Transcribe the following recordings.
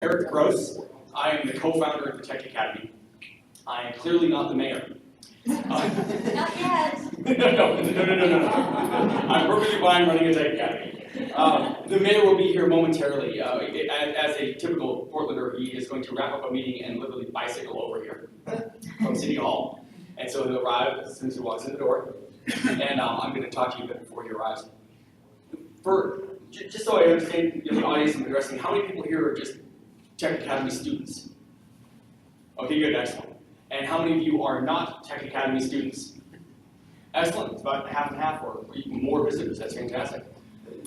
Eric Gross. I am the co-founder of the Tech Academy. I am clearly not the mayor. Not yet. No. I'm perfectly fine running a Tech Academy. The mayor will be here momentarily. As a typical Portlander, he is going to wrap up a meeting and literally bicycle over here from City Hall. And so he'll arrive as soon as he walks in the door. And I'm going to talk to you a bit before he arrives. Just so I understand the audience I'm addressing, how many people here are just Tech Academy students? Okay, good, excellent. And how many of you are not Tech Academy students? Excellent, it's about half and half or even more visitors, that's fantastic.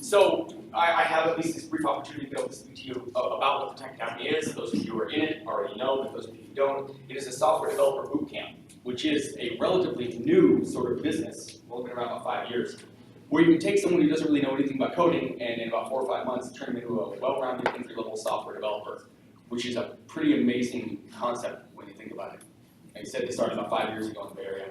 So I have at least this brief opportunity to be able to speak to you about what the Tech Academy is. Those of you who are in it already know, but those of you who don't, it is a software developer boot camp, which is a relatively new sort of business, well, been around about 5 years, where you can take someone who doesn't really know anything about coding and in about 4 or 5 months turn them into a well-rounded entry-level software developer, which is a pretty amazing concept when you think about it. Like I said, they started about 5 years ago in the Bay Area.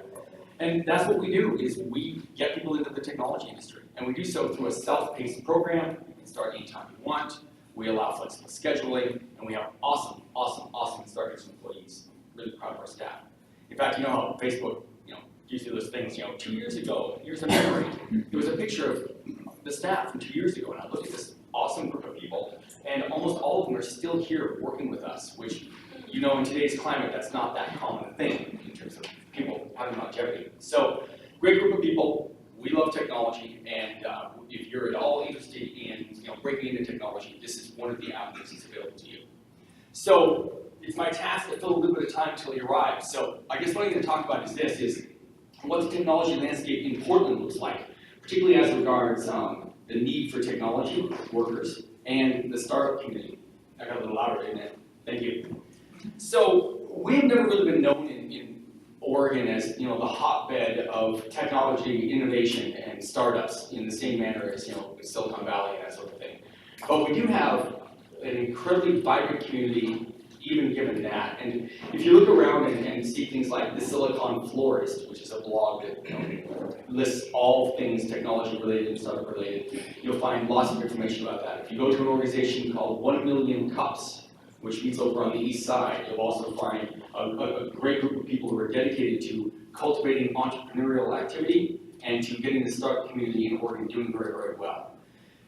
And that's what we do, is we get people into the technology industry. And we do so through a self-paced program. You can start anytime you want. We allow flexible scheduling, and we have awesome Stargaze employees. Really proud of our staff. In fact, you know how Facebook, gives you those things, 2 years ago, here's a memory. There was a picture of the staff from 2 years ago, and I looked at this awesome group of people, and almost all of them are still here working with us, which, in today's climate, that's not that common a thing in terms of people having longevity. So, great group of people. We love technology, and if you're at all interested in breaking into technology, this is one of the avenues that's available to you. So, it's my task to fill a little bit of time until you arrive. So, I guess what I'm going to talk about is what the technology landscape in Portland looks like, particularly as regards the need for technology workers and the startup community. I got a little louder, didn't it? Thank you. So we have never really been known in Oregon as the hotbed of technology innovation and startups in the same manner as Silicon Valley and that sort of thing. But we do have an incredibly vibrant community, even given that. And if you look around and see things like the Silicon Florist, which is a blog that lists all things technology related and startup related, you'll find lots of information about that. If you go to an organization called 1 Million Cups, which meets over on the east side, you'll also find a great group of people who are dedicated to cultivating entrepreneurial activity and to getting the startup community in Oregon doing very, very well.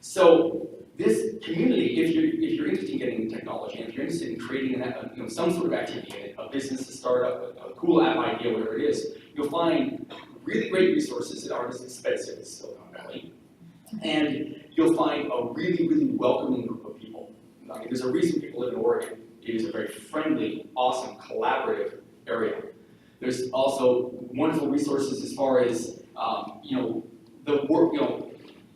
So this community, if you're interested in getting into technology, and if you're interested in creating some sort of activity in it, a business, a startup, a cool app idea, whatever it is, you'll find really great resources that aren't as expensive as Silicon Valley. And you'll find a really, really welcoming group of people. I mean, there's a reason people live in Oregon. It is a very friendly, awesome, collaborative area. There's also wonderful resources as far as the work,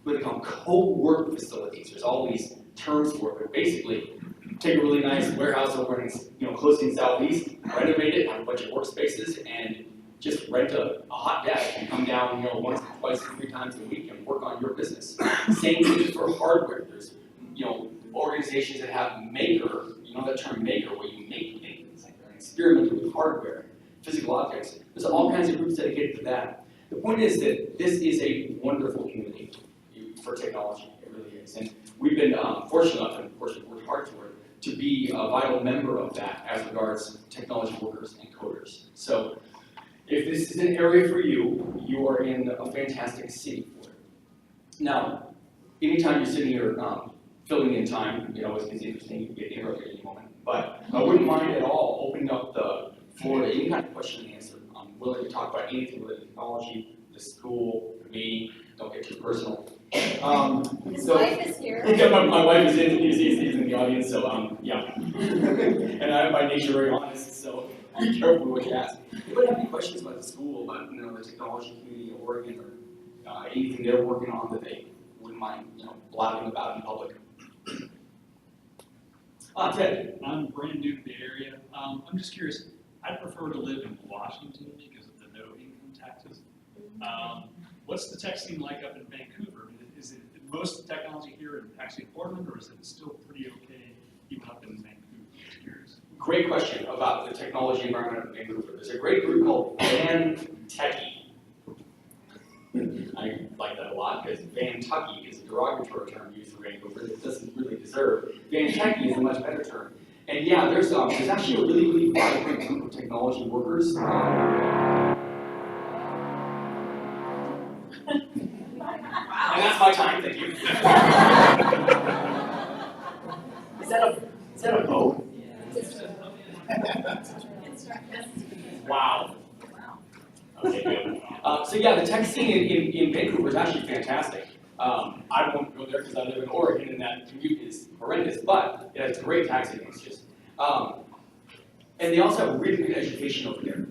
what they call co-work facilities. There's all these terms for it, but basically, take a really nice warehouse over in close in Southeast, renovate it, have a bunch of workspaces, and just rent a hot desk and come down once, twice, 3 times a week and work on your business. Same thing for hardware. There's organizations that have maker, that term maker, where you make things, like they're experimenting with hardware, physical objects. There's all kinds of groups dedicated to that. The point is that this is a wonderful community for technology. It really is. And we've been fortunate enough, and of course we've worked hard for it, to be a vital member of that as regards technology workers and coders. So if this is an area for you, you are in a fantastic city for it. Now, anytime you're sitting here filling in time, it's interesting, you can get interrupted at any moment. But I wouldn't mind at all opening up the floor to any kind of question and answer. I'm willing to talk about anything related to technology, the school, me, don't get too personal. His wife is here. Yeah, my wife is in, he's in the audience, so yeah. And I'm by nature very honest, so be careful what you ask. If anybody have any questions about the school, about the technology community in Oregon, or anything they're working on that they wouldn't mind blabbing about in public? Ted. I'm brand new to the area. I'm just curious, I'd prefer to live in Washington because of the no income taxes. What's the tech scene like up in Vancouver? Is it most of the technology here actually in Portland, or is it still pretty okay even up in Vancouver? I'm curious. Great question about the technology environment in Vancouver. There's a great group called VanTechie. I like that a lot because VanTucky is a derogatory term used for Vancouver that it doesn't really deserve. VanTechie is a much better term. And yeah, there's actually a really, really vibrant group of technology workers. And that's my time, thank you. Is that a boat? Wow. Okay, good. So yeah, the tech scene in Vancouver is actually fantastic. I won't go there because I live in Oregon and that commute is horrendous, but it has great tax advantages. And they also have really good education over there.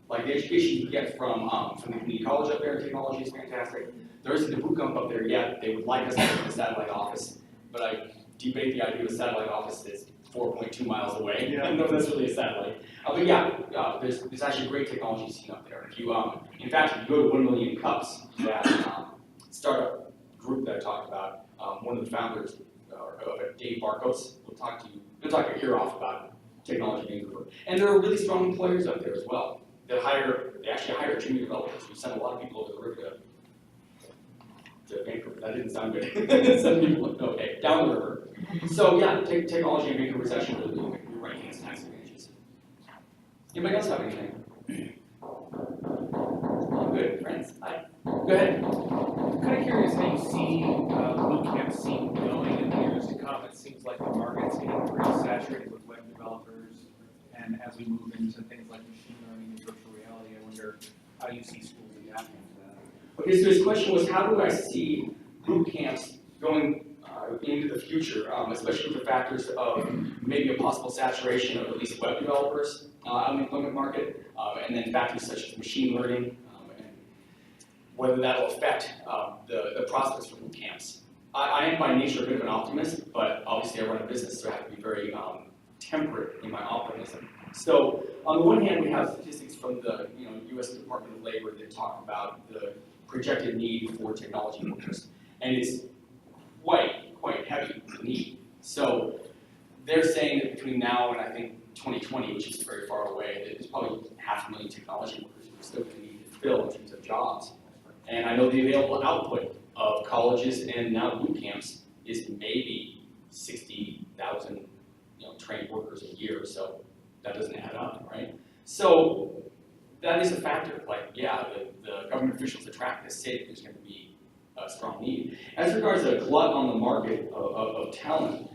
Like the education you get from the community college up there in technology is fantastic. There isn't a boot camp up there yet. They would like us to have a satellite office, but I debate the idea of a satellite office that's 4.2 miles away. Yeah. I don't know if that's really a satellite. But yeah, there's actually a great technology scene up there. If you, in fact, if you go to 1 Million Cups, that startup group that I talked about, one of the founders, Dave Barkos, will talk to you. He'll talk your ear off about technology in Vancouver. And there are really strong employers up there as well. They actually hire junior developers. We've sent a lot of people over the river to Vancouver. That didn't sound good. Some people, okay, down the river. So yeah, technology in Vancouver is actually really good. You're right, it has tax advantages. Anybody else have anything? Oh, good, friends. Hi. Go ahead. I'm kind of curious how you see the boot camp scene going in the years to come. It seems like the market's getting pretty saturated with web developers, and as we move into things like machine learning and virtual reality, I wonder how you see schools adapting to that. Okay, so his question was, how do I see boot camps going into the future, especially with the factors of maybe a possible saturation of at least web developers out in the employment market, and then factors such as machine learning, and whether that will affect the prospects for boot camps. I am by nature a bit of an optimist, but obviously I run a business, so I have to be very temperate in my optimism. So on the one hand, we have statistics from the U.S. Department of Labor that talk about the projected need for technology workers, and it's quite heavy need. So they're saying that between now and I think 2020, which is very far away, that there's probably 500,000 technology workers we're still going to need to fill in terms of jobs. And I know the available output of colleges and now boot camps is maybe 60,000 trained workers a year, so that doesn't add up, right? So that is a factor. Like, yeah, the government officials that track this say that there's going to be a strong need. As regards to a glut on the market of talent,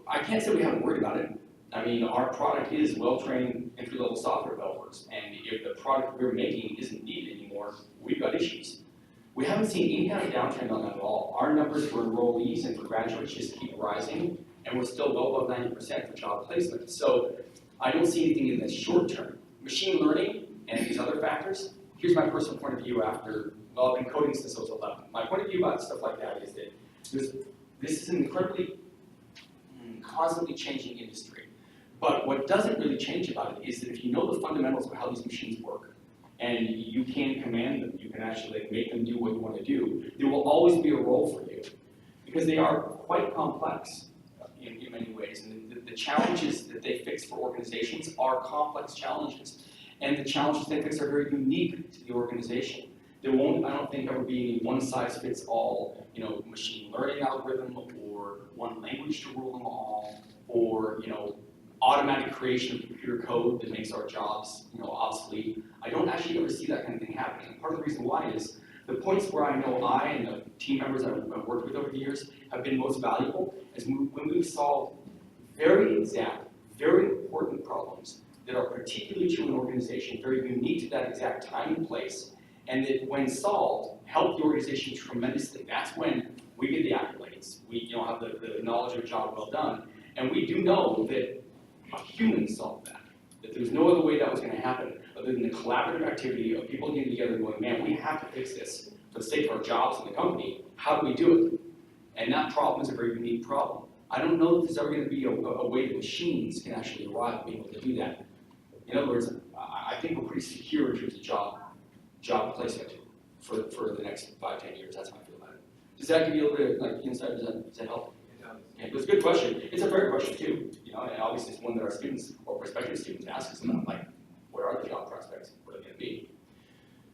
I can't say we haven't worried about it. I mean, our product is well-trained entry-level software developers, and if the product we're making isn't needed anymore, we've got issues. We haven't seen any kind of downtrend on that at all. Our numbers for enrollees and for graduates just keep rising, and we're still well above 90% for job placement. So I don't see anything in the short term. Machine learning and these other factors, here's my personal point of view after, well, I've been coding since I was 11. My point of view about stuff like that is that this is an incredibly constantly changing industry. But what doesn't really change about it is that if you know the fundamentals of how these machines work, and you can command them, you can actually make them do what you want to do, there will always be a role for you. Because they are quite complex in many ways. And the challenges that they fix for organizations are complex challenges. And the challenges they fix are very unique to the organization. There won't, I don't think, ever be any one-size-fits-all, machine learning algorithm or one language to rule them all, or, automatic creation of computer code that makes our jobs, obsolete. I don't actually ever see that kind of thing happening. And part of the reason why is the points where I know I and the team members I've worked with over the years have been most valuable is when we've solved very exact, very important problems that are particularly to an organization, very unique to that exact time and place, and that when solved, help the organization tremendously. That's when we get the accolades. We have the knowledge of a job well done. And we do know that a human solved that there's no other way that was going to happen other than the collaborative activity of people getting together and going, man, we have to fix this for the sake of our jobs and the company. How do we do it? And that problem is a very unique problem. I don't know if there's ever going to be a way that machines can actually arrive at being able to do that. In other words, I think we're pretty secure in terms of job placement for the next 5-10 years. That's how I feel about it. Does that give you a little bit of insight? Does that help? It was a good question. It's a fair question too, and obviously it's one that our students or prospective students ask us about, like, what are the job prospects? What are they going to be?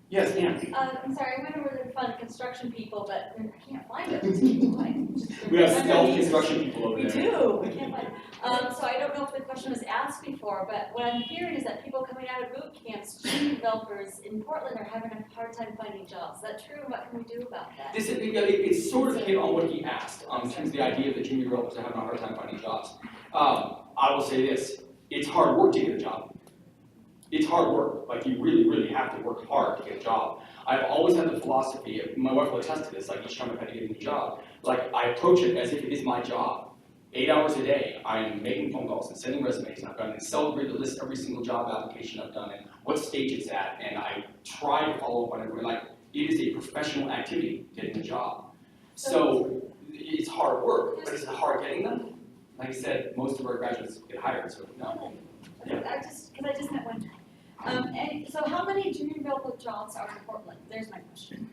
Yes, Anne. I'm sorry, I went over there to find construction people, but I can't find those people. We have stealth construction people over We there. do. We can't find. So I don't know if the question was asked before, but what I'm hearing is that people coming out of boot camps, junior developers in Portland are having a hard time finding jobs. Is that true? What can we do about that? This is, it's sort of hit on what he asked, in terms of the idea that junior developers are having a hard time finding jobs. I will say this, it's hard work to get a job. It's hard work, like you really, really have to work hard to get a job. I've always had the philosophy, my wife will attest to this, like each time I've had to get a new job, like I approach it as if it is my job. 8 hours a day, I'm making phone calls and sending resumes, and I've got an Excel grid to list every single job application I've done and what stage it's at, and I try to follow up on everyone. Like, it is a professional activity getting a job. So, it's hard work, but is it hard getting them? Like I said, most of our graduates get hired, so no. Because I just met one. And so how many junior developer jobs are in Portland? There's my question.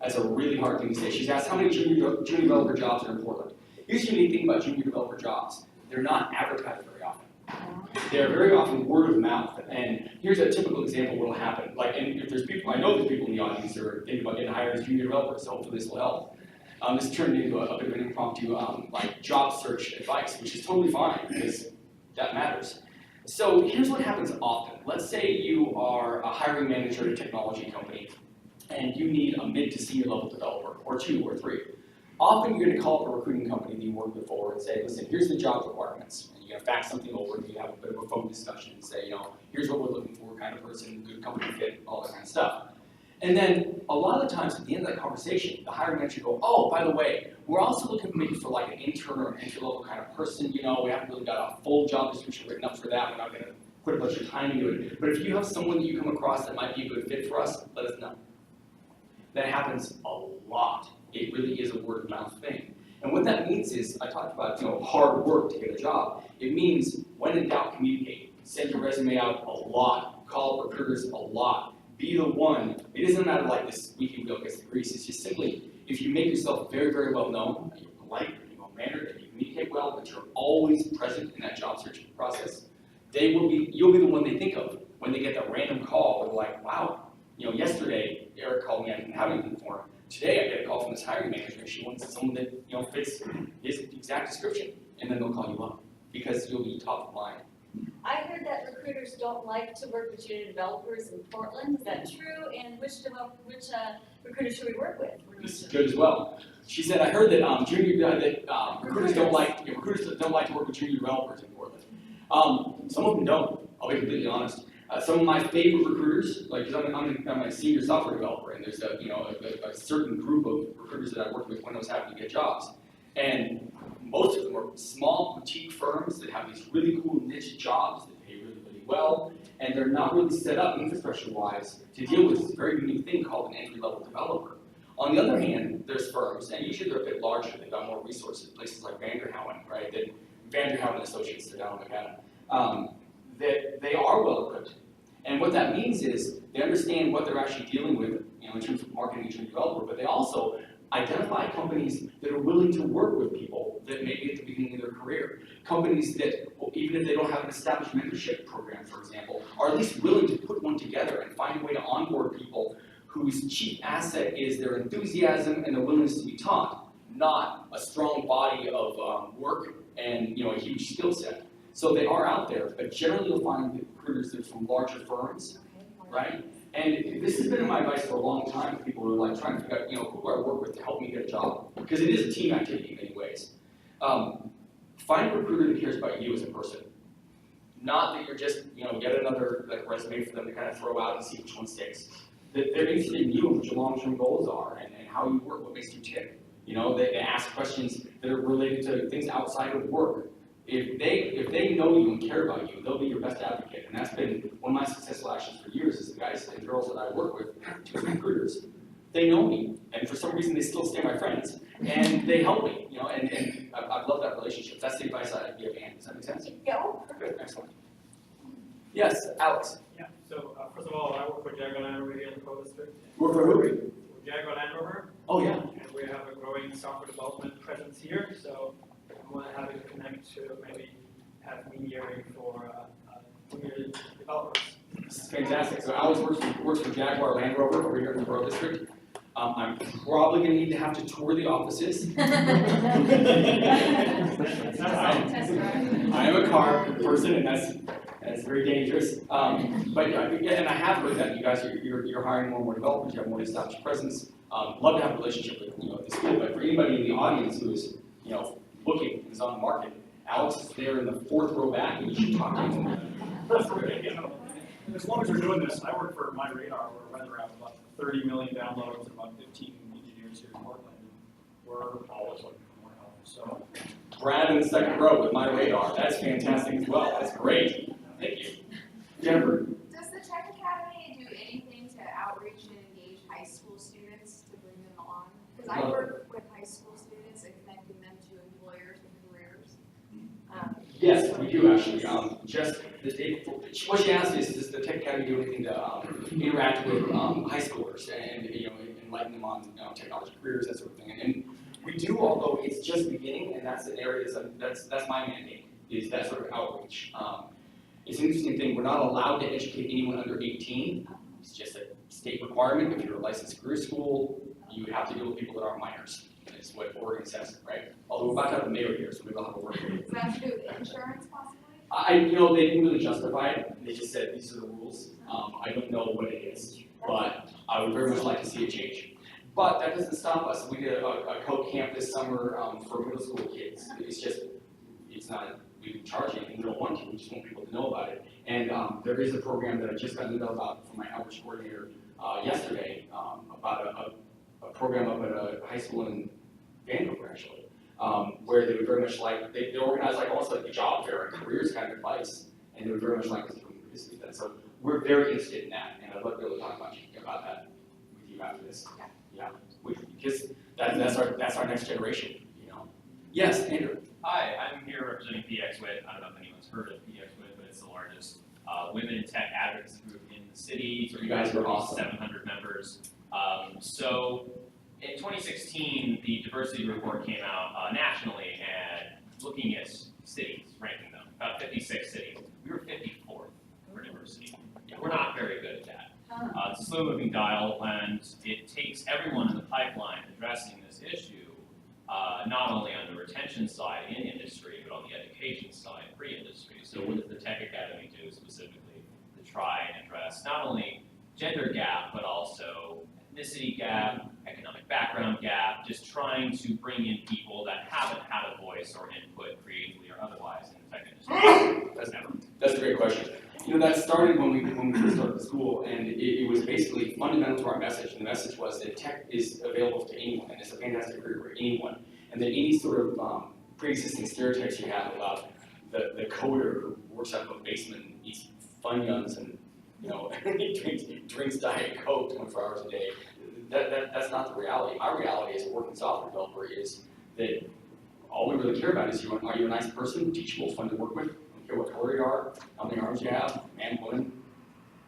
That's a really hard thing to say. She's asked how many junior developer jobs are in Portland. Here's the unique thing about junior developer jobs. They're not advertised very often. They're very often word of mouth. And here's a typical example of what will happen. Like, and if there's people, I know there's people in the audience that are thinking about getting hired as junior developers, so hopefully this will help. This turned into a bit of an impromptu like job search advice, which is totally fine because that matters. So here's what happens often. Let's say you are a hiring manager at a technology company and you need a mid to senior level developer, or 2 or 3. Often you're going to call up a recruiting company that you worked with before and say, listen, here's the job requirements. And you're going to fax something over and you have a bit of a phone discussion and say, here's what we're looking for, kind of person, good company fit, all that kind of stuff. And then a lot of the times at the end of that conversation, the hiring manager will go, oh, by the way, we're also looking maybe for like an intern or an entry-level kind of person. We haven't really got a full job description written up for that. We're not going to put a bunch of time into it. But if you have someone that you come across that might be a good fit for us, let us know. That happens a lot. It really is a word of mouth thing. And what that means is, I talked about hard work to get a job. It means when in doubt, communicate. Send your resume out a lot. Call recruiters a lot. Be the one. It doesn't matter like this squeaky wheel gets the grease. It's just simply, if you make yourself very, very well known, that you're polite, that you're well-mannered, that you communicate well, that you're always present in that job search process, you'll be the one they think of when they get that random call. They're like, wow, yesterday Eric called me, I didn't have anything for him. Today I get a call from this hiring manager, she wants someone that fits his exact description, and then they'll call you up because you'll be top of mind. I heard that recruiters don't like to work with junior developers in Portland. Is that true? And which recruiters should we work with? This is good as well. She said, I heard that recruiters don't like to work with junior developers in Portland. Some of them don't. I'll be completely honest. Some of my favorite recruiters, like, because I'm a senior software developer, and there's a certain group of recruiters that I worked with when I was having to get jobs. And most of them are small boutique firms that have these really cool niche jobs that pay really, really well, and they're not really set up infrastructure-wise to deal with this very unique thing called an entry-level developer. On the other hand, there's firms, and usually they're a bit larger, they've got more resources, places like Vanderhouten, right? Vanderhouten Associates, they're down in Manhattan. That they are well equipped. And what that means is they understand what they're actually dealing with, in terms of marketing a developer, but they also identify companies that are willing to work with people that may be at the beginning of their career. Companies that, even if they don't have an established mentorship program, for example, are at least willing to put one together and find a way to onboard people whose chief asset is their enthusiasm and their willingness to be taught, not a strong body of work and a huge skill set. So they are out there, but generally you'll find recruiters that are from larger firms, right? And this has been my advice for a long time to people who are like trying to figure out, who do I work with to help me get a job? Because it is a team activity in many ways. Find a recruiter that cares about you as a person. Not that you're just, get another resume for them to kind of throw out and see which one sticks. That they're interested in you and what your long-term goals are and how you work, what makes you tick. They ask questions that are related to things outside of work. If they know you and care about you, they'll be your best advocate. And that's been one of my successful actions for years is the guys and girls that I work with, recruiters. They know me, and for some reason they still stay my friends, and they help me, and I love that relationship. That's the advice I'd give Anne. Does that make sense? Yeah. Good, excellent. Yes, Alex. Yeah, so first of all, I work for Jaguar Land Rover here in the Pro District. Work for who? For Jaguar Land Rover. Oh, yeah. And we have a growing software development presence here, so I'm more than happy to connect to maybe have mediating for junior developers. This is fantastic. So Alex works for Jaguar Land Rover over here in the Borough District. I'm probably gonna need to have to tour the offices. Test drive. I am a car person, and that's very dangerous. But yeah, and I have heard that you guys you're hiring more and more developers. You have more established presence. Love to have a relationship with the school. But for anybody in the audience who is looking, is on the market, Alex is there in the 4th row back, and you should talk to him. That's great, as long as we're doing this, I work for MyRadar, we're right around about 30 million downloads and about 15 engineers here in Portland. We're always looking for more help, so. Brad in the 2nd row with MyRadar. That's fantastic as well. That's great. Thank you. Jennifer. Does the Tech Academy do anything to outreach and engage high school students to bring them along? Because I work with high school students and connecting them to employers and careers. Yes, we do actually. Just the day before, what she asked is, does the Tech Academy do anything to interact with high schoolers and enlighten them on technology careers, that sort of thing? And we do, although it's just beginning, and that's an area that's my mandate, is that sort of outreach. It's an interesting thing. We're not allowed to educate anyone under 18. It's just a state requirement. If you're a licensed career school, you have to deal with people that aren't minors. That's what Oregon says, right? Although we're about to have a mayor here, so maybe I'll have a word here. Does that do insurance possibly? They didn't really justify it. They just said these are the rules. I don't know what it is, but I would very much like to see it change. But that doesn't stop us. We did a code camp this summer for middle school kids. It's not, we didn't charge anything, we don't want to, we just want people to know about it. And there is a program that I just got an email about from my outreach coordinator yesterday about a program up at a high school in Vancouver, actually, where they would very much like, they organize like almost like a job fair and careers kind of advice, and they would very much like us to participate in that. So we're very interested in that, and I'd love to be able to talk about that with you after this. Yeah, because that's our next generation, Yes, Andrew. Hi, I'm here representing PXWIT. I don't know if anyone's heard of PXWIT, but it's the largest women in tech advocacy group in the city. You guys are awesome. 700 members. So in 2016, the diversity report came out nationally and looking at cities, ranking them, about 56 cities. We were 54th for diversity. Yeah, we're not very good at that. It's a slow-moving dial, and it takes everyone in the pipeline addressing this issue, not only on the retention side in industry, but on the education side pre-industry. So what does the Tech Academy do specifically to try and address not only gender gap, but also ethnicity gap, economic background gap, just trying to bring in people that haven't had a voice or input creatively or otherwise in the tech industry? That's a great question. That started when we first started the school, and it was basically fundamental to our message. And the message was that tech is available to anyone, and it's a fantastic career for anyone. And that any sort of pre-existing stereotypes you have about the coder who works out of a basement and eats Funyuns and drinks Diet Coke 24 hours a day, that's not the reality. My reality as a working software developer is that all we really care about is are you a nice person, teachable, fun to work with? I don't care what color you are, how many arms you have, man, woman,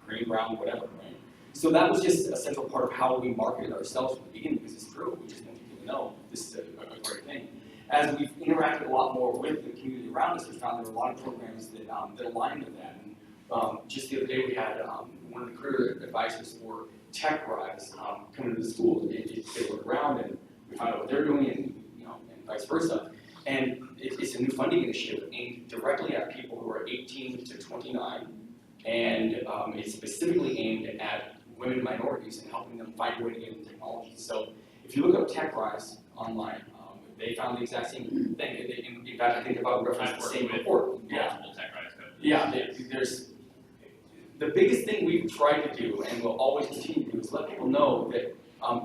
green, brown, whatever, right? So that was just a central part of how we marketed ourselves from the beginning, because it's true. We just want people to know this is a great thing. As we've interacted a lot more with the community around us, we found there were a lot of programs that aligned with that. And just the other day, we had one of the career advisors for TechRise come to the school. They look around and we find out what they're doing, and and vice versa. And it's a new funding initiative aimed directly at people who are 18 to 29, and it's specifically aimed at women and minorities and helping them find a way to get into technology. So if you look up TechRise online, they found the exact same thing. In fact, I think if I would reference the same report. Multiple TechRise codes. Yeah, there's the biggest thing we've tried to do and will always continue to do is let people know that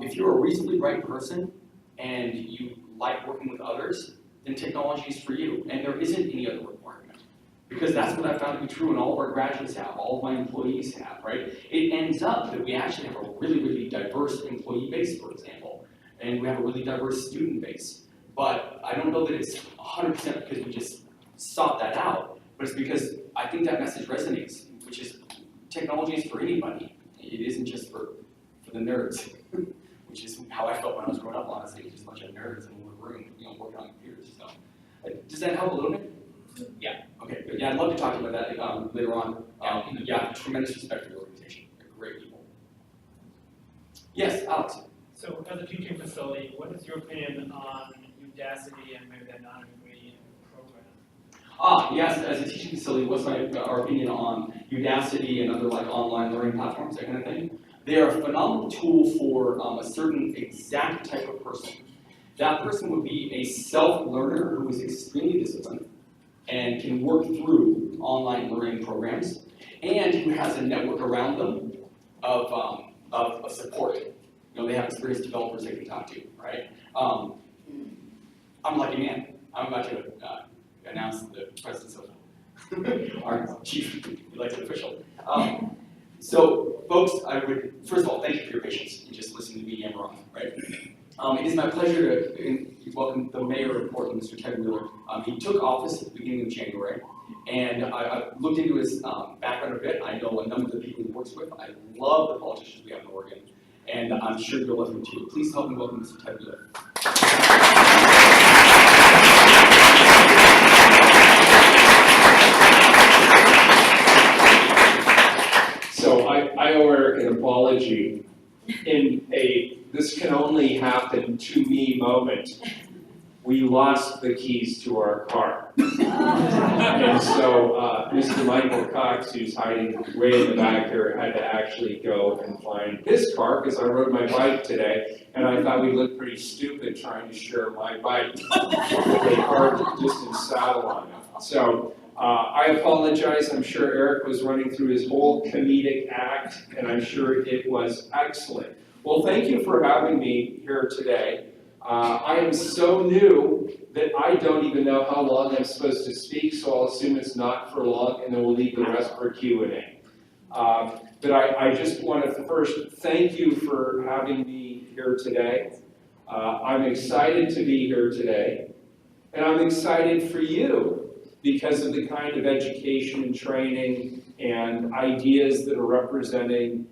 if you're a reasonably bright person and you like working with others, then technology is for you. And there isn't any other requirement. Because that's what I found to be true, and all of our graduates have, all of my employees have, right? It ends up that we actually have a really, really diverse employee base, for example, and we have a really diverse student base. But I don't know that it's 100% because we just sought that out, but it's because I think that message resonates, which is technology is for anybody. It isn't just for the nerds, which is how I felt when I was growing up, honestly. It was just a bunch of nerds in one room, working on computers. So, does that help a little bit? Yeah. Okay, good. Yeah, I'd love to talk to you about that later on. Yeah, tremendous respect for the organization. They're great people. Yes, Alex. So as a teaching facility, what is your opinion on Udacity and maybe the non-degree program? Yes, as a teaching facility, what's our opinion on Udacity and other like online learning platforms, that kind of thing? They are a phenomenal tool for a certain exact type of person. That person would be a self-learner who is extremely disciplined and can work through online learning programs, and who has a network around them of support. You know, they have experienced developers they can talk to, right? I'm a lucky man. I'm about to announce the presence of our chief elected official. So, folks, I would, first of all, thank you for your patience in just listening to me yammer on, right? It is my pleasure to welcome the mayor of Portland, Mr. Ted Wheeler. He took office at the beginning of January, and I looked into his background a bit. I know a number of the people he works with. I love the politicians we have in Oregon, and I'm sure you'll love him too. Please help me welcome Mr. Ted Wheeler. So I owe Eric an apology. In a this can only happen to me moment, we lost the keys to our car. And so Mr. Michael Cox, who's hiding way in the back here, had to actually go and find his car because I rode my bike today, and I thought we looked pretty stupid trying to share my bike with a car distance saddle on it. So I apologize. I'm sure Eric was running through his whole comedic act, and I'm sure it was excellent. Well, thank you for having me here today. I am so new that I don't even know how long I'm supposed to speak, so I'll assume it's not for long, and then we'll leave the rest for Q&A. But I just want to first thank you for having me here today. I'm excited to be here today, and I'm excited for you because of the kind of education and training and ideas that are representing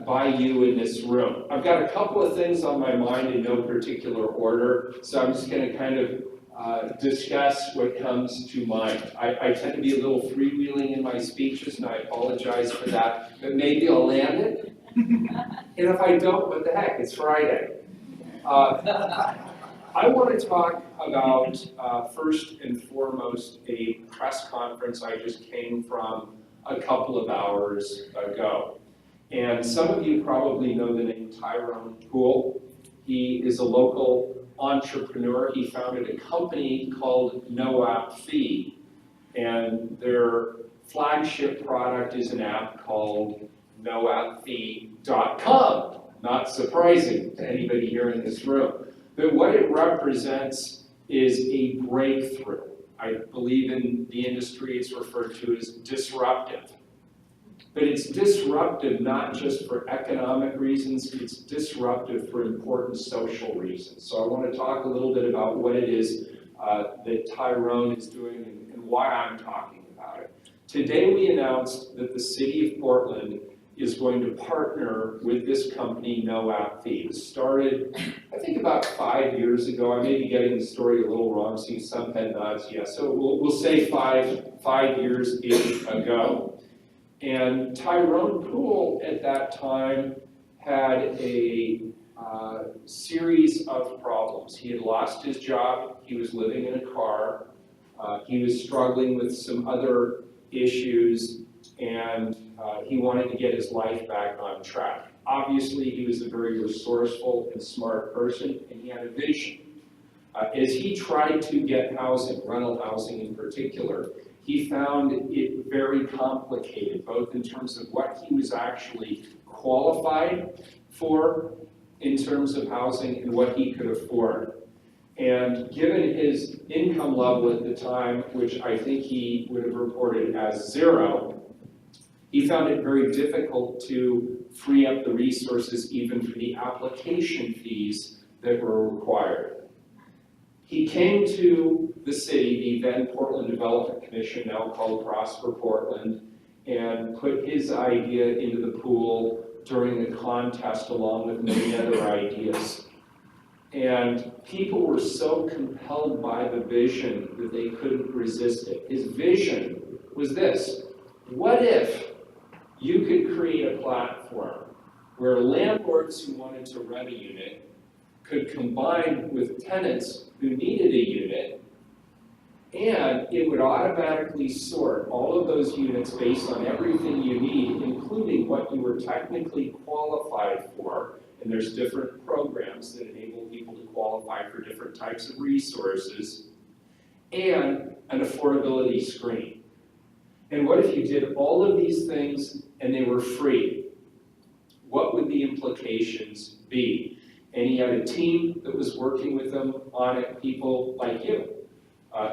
by you in this room. I've got a couple of things on my mind in no particular order, so I'm just going to kind of discuss what comes to mind. I tend to be a little freewheeling in my speeches, and I apologize for that, but maybe I'll land it. And if I don't, what the heck, it's Friday. I want to talk about, first and foremost, a press conference I just came from a couple of hours ago. And some of you probably know the name Tyrone Poole. He is a local entrepreneur. He founded a company called No App Fee, and their flagship product is an app called noappfee.com. Not surprising to anybody here in this room. But what it represents is a breakthrough. I believe in the industry it's referred to as disruptive. But it's disruptive not just for economic reasons, it's disruptive for important social reasons. So I want to talk a little bit about what it is that Tyrone is doing and why I'm talking about it. Today we announced that the city of Portland is going to partner with this company, No App Fee. It started, I think, about 5 years ago. I may be getting the story a little wrong, seeing some head nods, yeah. So we'll say five years-ish ago. And Tyrone Poole at that time had a series of problems. He had lost his job, he was living in a car, he was struggling with some other issues, and he wanted to get his life back on track. Obviously, he was a very resourceful and smart person, and he had a vision. As he tried to get housing, rental housing in particular, he found it very complicated, both in terms of what he was actually qualified for in terms of housing and what he could afford. And given his income level at the time, which I think he would have reported as zero, he found it very difficult to free up the resources even for the application fees that were required. He came to the city, the then Portland Development Commission, now called Prosper Portland, and put his idea into the pool during a contest along with many other ideas. And people were so compelled by the vision that they couldn't resist it. His vision was this: what if you could create a platform where landlords who wanted to rent a unit could combine with tenants who needed a unit, and it would automatically sort all of those units based on everything you need, including what you were technically qualified for. And there's different programs that enable people to qualify for different types of resources, and an affordability screen. And what if you did all of these things and they were free? What would the implications be? And he had a team that was working with him on it, people like you,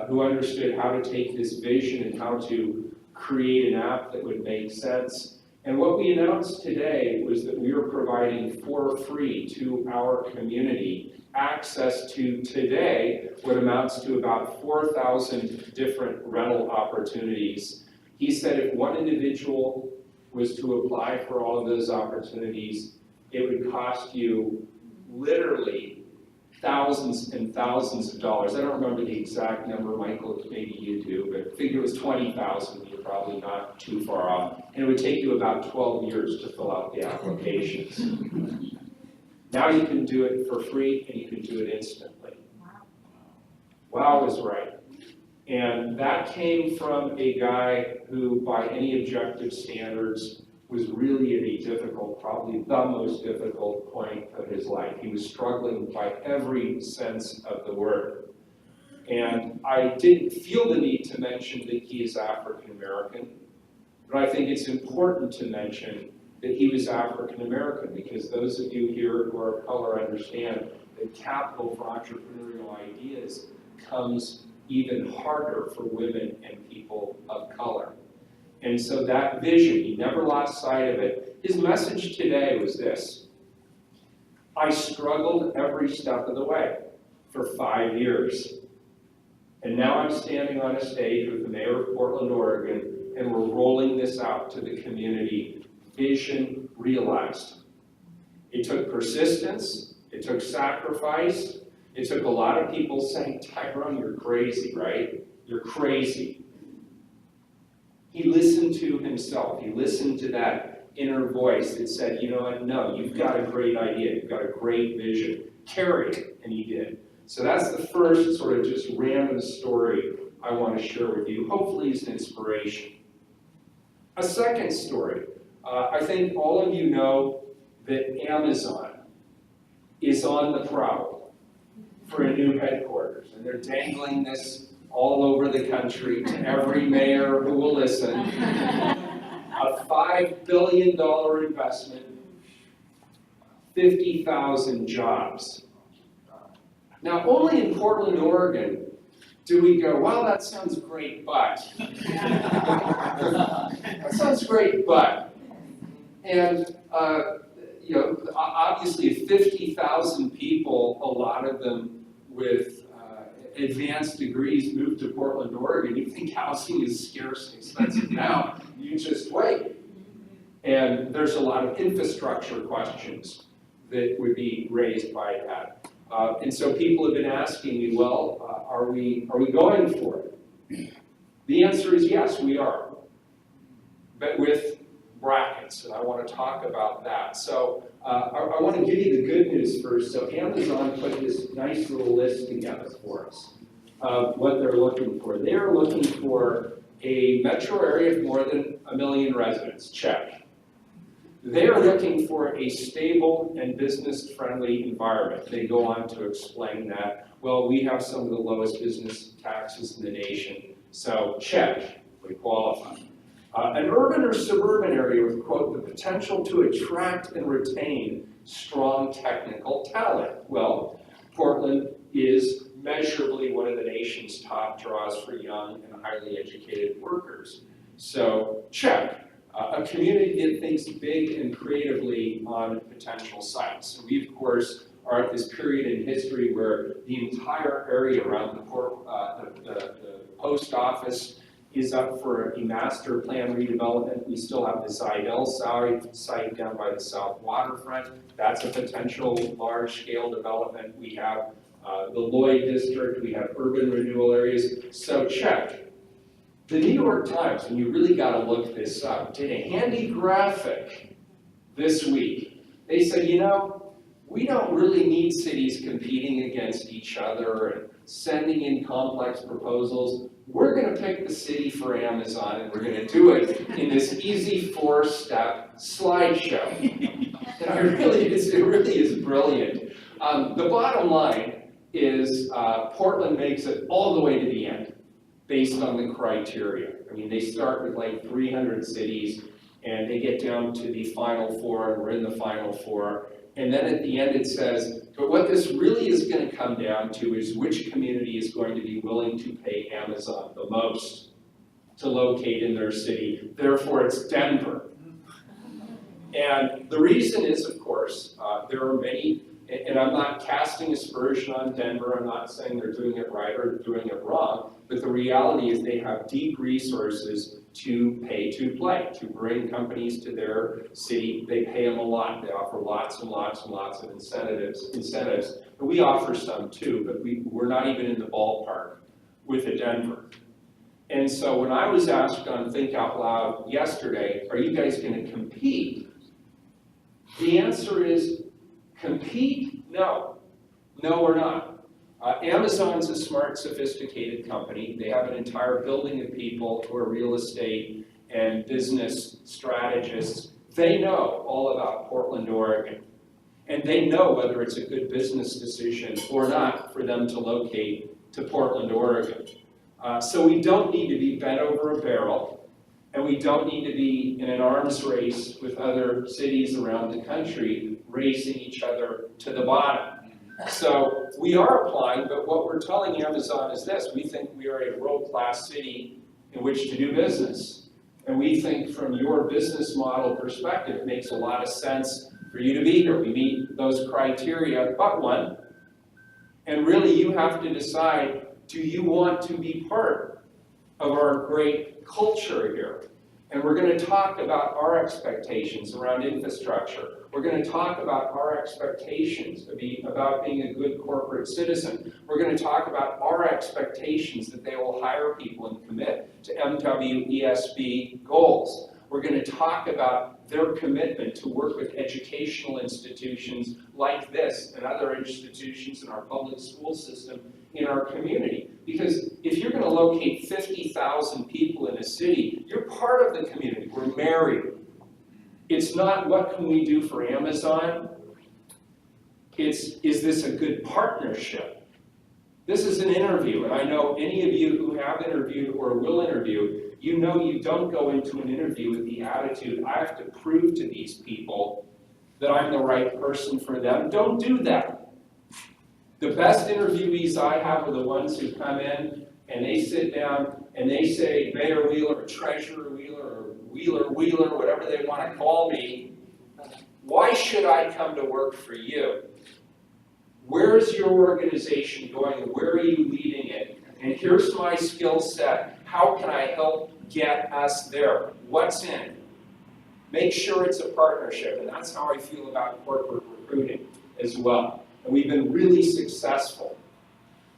who understood how to take this vision and how to create an app that would make sense. And what we announced today was that we are providing for free to our community access to today what amounts to about 4,000 different rental opportunities. He said if one individual was to apply for all of those opportunities, it would cost you literally thousands and thousands of dollars. I don't remember the exact number, Michael, maybe you do, but I think it was 20,000, you're probably not too far off. And it would take you about 12 years to fill out the applications. Now you can do it for free and you can do it instantly. Wow is right. And that came from a guy who, by any objective standards, was really at a difficult, probably the most difficult point of his life. He was struggling by every sense of the word. And I didn't feel the need to mention that he is African American, but I think it's important to mention that he was African American, because those of you here who are of color understand that capital for entrepreneurial ideas comes even harder for women and people of color. And so that vision, he never lost sight of it. His message today was this: I struggled every step of the way for 5 years. And now I'm standing on a stage with the mayor of Portland, Oregon, and we're rolling this out to the community. Vision realized. It took persistence, it took sacrifice, it took a lot of people saying, Tyrone, you're crazy, right? You're crazy. He listened to himself. He listened to that inner voice that said, you know what, no, you've got a great idea, you've got a great vision. Carry it, and he did. So that's the first sort of just random story I want to share with you. Hopefully it's an inspiration. A second story. I think all of you know that Amazon is on the prowl for a new headquarters, and they're dangling this all over the country to every mayor who will listen. A $5 billion investment, 50,000 jobs. Now, only in Portland, Oregon, do we go, well, that sounds great, but. That sounds great, but. And, you know, obviously 50,000 people, a lot of them with advanced degrees, moved to Portland, Oregon. You think housing is scarce and expensive now, you just wait. And there's a lot of infrastructure questions that would be raised by that. And so people have been asking me, well, are we going for it? The answer is yes, we are. But with brackets, and I want to talk about that. So I want to give you the good news first. So Amazon put this nice little list together for us of what they're looking for. They're looking for a metro area of more than 1 million residents, check. They're looking for a stable and business-friendly environment. They go on to explain that, well, we have some of the lowest business taxes in the nation, so check, we qualify. An urban or suburban area with, quote, the potential to attract and retain strong technical talent. Well, Portland is measurably one of the nation's top draws for young and highly educated workers. So, check. A community that thinks big and creatively on potential sites. So we, of course, are at this period in history where the entire area around the post office is up for a master plan redevelopment. We still have the Zidell site down by the south waterfront. That's a potential large-scale development. We have the Lloyd district. We have urban renewal areas. So check. The New York Times, and you really got to look this up, did a handy graphic this week They said, you know, we don't really need cities competing against each other and sending in complex proposals. We're gonna pick the city for Amazon and we're gonna do it in this easy 4-step slideshow. And it really is brilliant. The bottom line is Portland makes it all the way to the end based on the criteria. I mean, they start with like 300 cities and they get down to the final 4 and we're in the final 4. And then at the end it says, but what this really is going to come down to is which community is going to be willing to pay Amazon the most to locate in their city. Therefore, it's Denver. And the reason is, of course, there are many, and I'm not casting aspersion on Denver, I'm not saying they're doing it right or doing it wrong, but the reality is they have deep resources to pay to play, to bring companies to their city. They pay them a lot. They offer lots and lots and lots of incentives. And we offer some too, but we're not even in the ballpark with a Denver. And so when I was asked on Think Out Loud yesterday, are you guys going to compete? The answer is compete? No. No, we're not. Amazon's a smart, sophisticated company. They have an entire building of people who are real estate and business strategists. They know all about Portland, Oregon. And they know whether it's a good business decision or not for them to locate to Portland, Oregon. So we don't need to be bent over a barrel, and we don't need to be in an arms race with other cities around the country racing each other to the bottom. So we are applying, but what we're telling Amazon is this: we think we are a world-class city in which to do business. And we think from your business model perspective, it makes a lot of sense for you to be here. We meet those criteria, but one. And really you have to decide, do you want to be part of our great culture here? And we're going to talk about our expectations around infrastructure. We're going to talk about our expectations about being a good corporate citizen. We're going to talk about our expectations that they will hire people and commit to MWESB goals. We're going to talk about their commitment to work with educational institutions like this and other institutions in our public school system in our community. Because if you're going to locate 50,000 people in a city, you're part of the community. We're married. It's not what can we do for Amazon. It's, is this a good partnership? This is an interview, and I know any of you who have interviewed or will interview, you know you don't go into an interview with the attitude, I have to prove to these people that I'm the right person for them. Don't do that. The best interviewees I have are the ones who come in and they sit down and they say, Mayor Wheeler, or Treasurer Wheeler, or Wheeler, whatever they want to call me, why should I come to work for you? Where's your organization going? Where are you leading it? And here's my skill set. How can I help get us there? What's in? Make sure it's a partnership, and that's how I feel about corporate recruiting as well. And we've been really successful.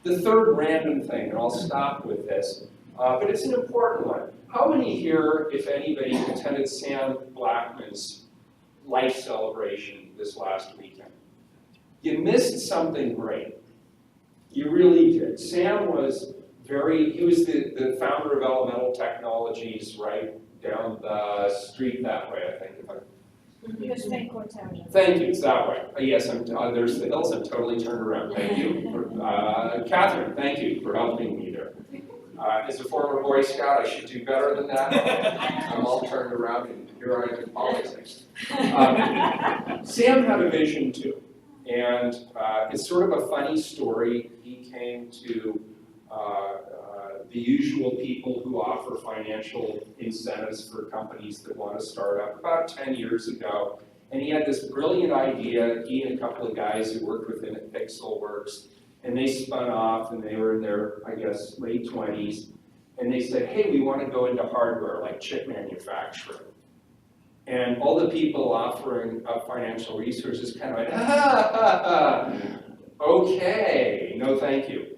The third random thing, and I'll stop with this, but it's an important one. How many here, if anybody, attended Sam Blackman's life celebration this last weekend? You missed something great. You really did. Sam was he was the founder of Elemental Technologies right down the street that way, I think. Thank you, it's that way. Yes, there's the hills, I'm totally turned around. Thank you. Catherine, thank you for helping me there. As a former Boy Scout, I should do better than that. I'm all turned around and here I am in politics. Sam had a vision too. And it's sort of a funny story. He came to the usual people who offer financial incentives for companies that want to start up about 10 years ago. And he had this brilliant idea, he and a couple of guys who worked with him at Pixelworks, and they spun off and they were in their, I guess, late 20s. And they said, hey, we want to go into hardware like chip manufacturing. And all the people offering financial resources kind of went, okay, no thank you.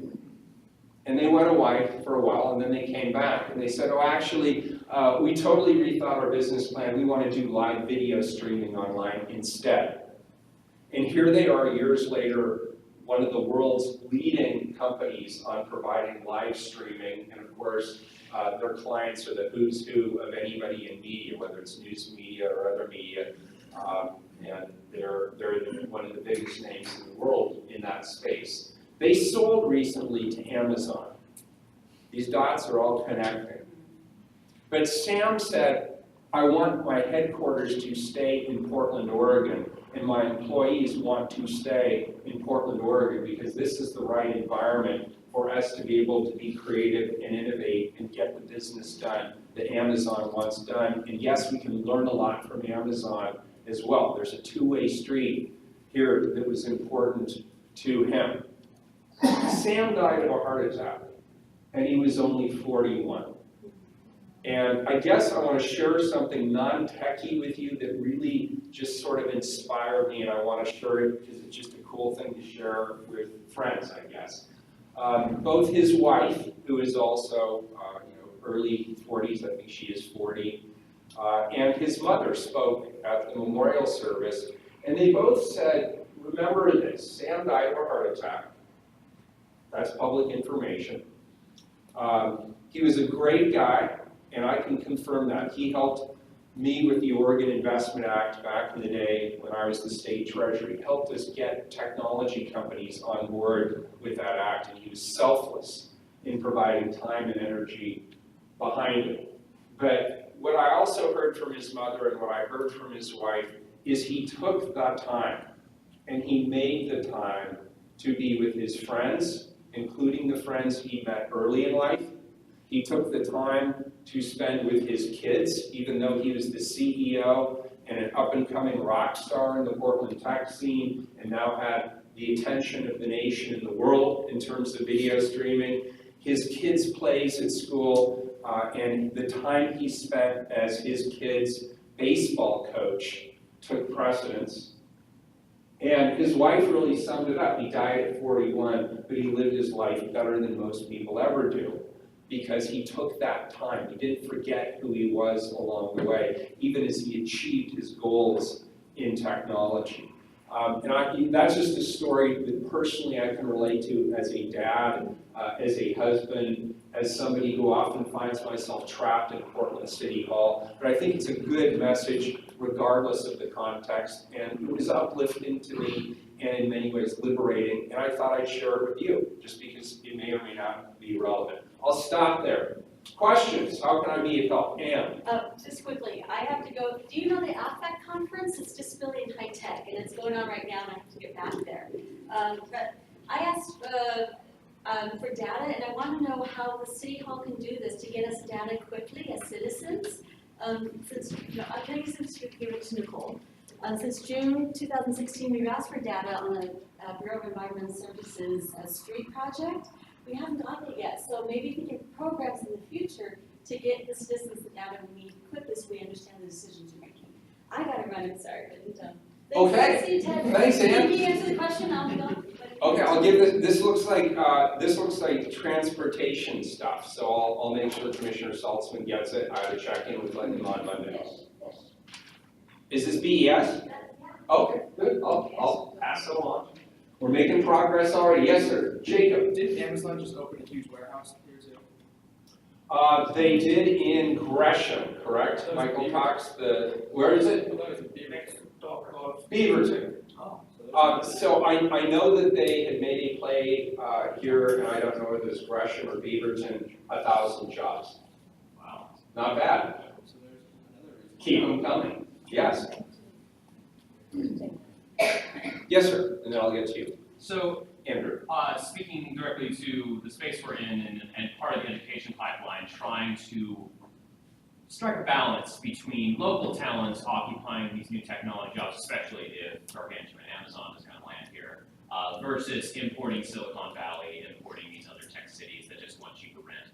And they went away for a while, and then they came back, and they said, oh, actually, we totally rethought our business plan. We want to do live video streaming online instead. And here they are years later, one of the world's leading companies on providing live streaming, and of course, their clients are the who's who of anybody in media, whether it's news media or other media, and they're one of the biggest names in the world in that space. They sold recently to Amazon. These dots are all connecting. But Sam said, I want my headquarters to stay in Portland, Oregon, and my employees want to stay in Portland, Oregon, because this is the right environment for us to be able to be creative and innovate and get the business done that Amazon wants done. And yes, we can learn a lot from Amazon as well. There's a two-way street here that was important to him. Sam died of a heart attack, and he was only 41. And I guess I want to share something non-techy with you that really just sort of inspired me, and I want to share it because it's just a cool thing to share with friends, I guess. Both his wife, who is also early 40s, I think she is 40, and his mother spoke at the memorial service, and they both said, remember this, Sam died of a heart attack. That's public information. He was a great guy, and I can confirm that. He helped me with the Oregon Investment Act back in the day when I was the state treasurer. He helped us get technology companies on board with that act, and he was selfless in providing time and energy behind it. But what I also heard from his mother and what I heard from his wife is he took that time and he made the time to be with his friends, including the friends he met early in life. He took the time to spend with his kids, even though he was the CEO and an up-and-coming rock star in the Portland tech scene, and now had the attention of the nation and the world in terms of video streaming. His kids' plays at school, and the time he spent as his kids' baseball coach took precedence. And his wife really summed it up. He died at 41, but he lived his life better than most people ever do, because he took that time. He didn't forget who he was along the way, even as he achieved his goals in technology. That's just a story that personally I can relate to as a dad, as a husband, as somebody who often finds myself trapped in Portland City Hall. But I think it's a good message regardless of the context, and it was uplifting to me and in many ways liberating, and I thought I'd share it with you, just because it may or may not be relevant. I'll stop there. Questions? How can I be of help? Ann? Just quickly, I have to go, do you know the AFAC conference? It's Disability and High Tech, and it's going on right now, and I have to get back there. But I asked for data, and I want to know how the City Hall can do this to get us data quickly as citizens. Since, I'll tell you since you're here to Nicole. Since June 2016, we've asked for data on the Bureau of Environmental Services street project. We haven't gotten it yet, so maybe we can programs in the future to get the citizens the data we need quickly so we understand the decisions we're making. I gotta run, I'm sorry, but Okay. Thanks, Ann. Can you answer the question? I'll be gone. Okay, I'll give this looks like transportation stuff, so I'll make sure Commissioner Saltzman gets it. I have to check in with him on Monday. Is this BES? Okay, good. I'll pass it along. We're making progress already. Yes, sir. Jacob. Did Amazon just open a huge warehouse here too? They did in Gresham, correct? Michael Cox, where is it? Beaverton. So I know that they had made a play here, and I don't know whether it's Gresham or Beaverton, 1,000 jobs. Wow. Not bad. So there's another reason. Keep them coming. Yes. Yes, sir. And then I'll get to you. So, Andrew. speaking directly to the space we're in and part of the education pipeline, trying to strike a balance between local talents occupying these new technology jobs, especially if Gargantuan and Amazon is going to land here, versus importing Silicon Valley, importing these other tech cities that just want cheaper rent